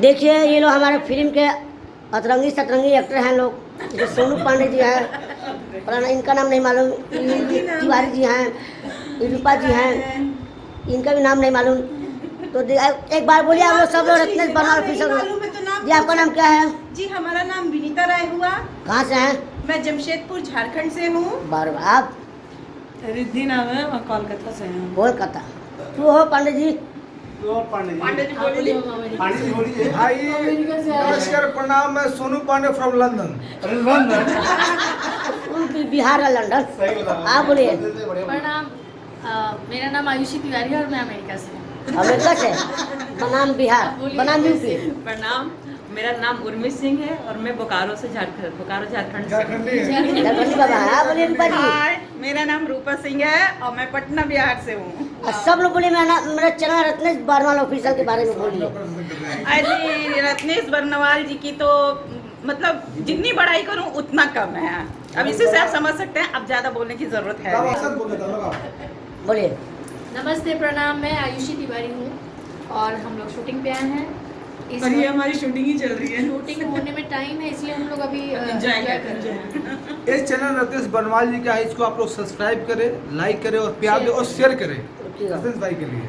देखिए ये लोग हमारे फिल्म के अतरंगी सतरंगी एक्टर हैं लोग, जो सोनू पांडे जी हैं, फलाना इनका नाम नहीं मालूम, तिवारी जी हैं, रूपा जी हैं, इनका भी नाम नहीं मालूम। तो एक बार बोलिए आप लोग सब लोग रत्नेश बनवाल ऑफिसर। जी आपका नाम क्या है? जी हमारा नाम विनीता राय हुआ। कहाँ से हैं? मैं जमशेदपुर झारखंड से हूँ। बार आप? रिद्धि नाम है, मैं कोलकाता से हूँ। कोलकाता। तू हो पांडे जी? पांडे जी बोलिए। भाई नमस्कार प्रणाम, मैं सोनू पांडे फ्रॉम लंदन। बिहार या लंदन? आप बोलिए। प्रणाम, मेरा नाम आयुषी तिवारी है और मैं अमेरिका से हूँ। अमेरिका से? बनाम बिहार, बनाम यूपी। प्रणाम, मेरा नाम उर्मी सिंह है और मैं बोकारो झारखंड से। झारखंडी बाबा है। आप बोलिए रूपा जी। हाय, मेरा नाम रूपा सिंह है और मैं पटना बिहार से हूँ। और सब लोग बोलिए मेरा चैनल रत्नेश बनवाल ऑफिसर के बारे में बोलिए। अरे रत्नेश बरनवाल जी की तो मतलब जितनी बड़ाई करूँ उतना कम है। अब इसी से आप समझ सकते हैं, अब ज्यादा बोलने की जरूरत है नहीं। बोलिए। नमस्ते, प्रणाम, मैं आयुषी तिवारी हूँ और हम लोग शूटिंग पे आए हैं। इस और ये हमारी शूटिंग ही चल रही है। शूटिंग होने में टाइम है, इसलिए हम लोग अभी एंजॉय कर रहे हैं। इस चैनल रत्नेश बनवाल जी का है, इसको आप लोग सब्सक्राइब करें, लाइक करें और प्यार दें और शेयर करें रत्नेश भाई के लिए।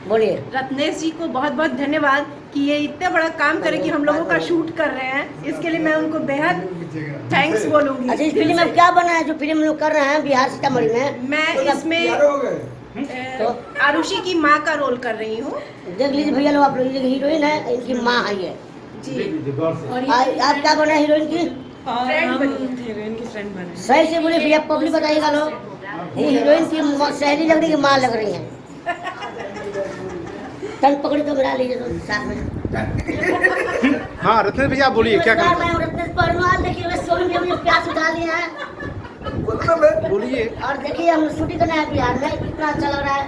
बोलिए। रत्नेश जी को बहुत बहुत धन्यवाद कि ये इतना बड़ा काम करे कि हम लोगों का शूट कर रहे हैं। इसके लिए मैं उनको बेहद थैंक्स बोलूंगी। अच्छा, इस फिल्म में क्या बना है जो फिल्म लोग कर रहे हैं बिहार सीतामढ़ी में? मैं इसमें हो गए आरुषि की माँ का रोल कर रही हूँ। देख लीजिए भैया लोग, आप लोग ये हीरोइन है, इनकी माँ है ये। जी और आप क्या बना है हीरोइन की? और फ्रेंड हम बनी। हीरोइन की फ्रेंड बने। सही से बोले भैया, पब्लिक बताइएगा लोग। ये हीरोइन की सहेली लग रही है, माँ लग रही है। तन पकड़ी तो मिला लीजिए तो साथ में। हाँ रत्नेश भैया बोलिए क्या नमस्कार, मैं रत्नेश बरनवाल। देखिए मैं सोनू जी प्यास उठा लिए हैं बोलिए। और देखिए हम शूटिंग करना है बिहार में, कितना अच्छा लग रहा है।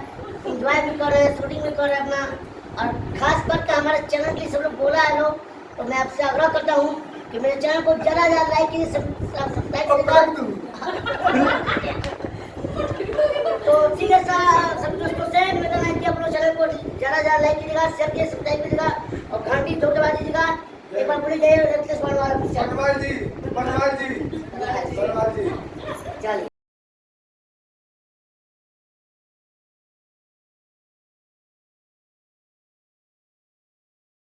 इंजॉय भी कर रहे हैं, शूटिंग भी कर रहे हैं अपना। और खास करके हमारे चैनल के लिए सब लोग बोला है लोग, तो मैं आपसे आग्रह करता हूँ कि मेरे चैनल को ज़्यादा लाइक कीजिए, सब्सक्राइब कीजिएगा। तो ठीक है सभी दोस्तों से निवेदन है कि आप लोग चैनल को ज़्यादा लाइक कीजिएगा, शेयर कीजिए, सब्सक्राइब कीजिएगा और घंटी दो दबा दीजिएगा। एक बार बोलिए जय रत्नेश बनवाल ऑफिसर। बनवाल जी।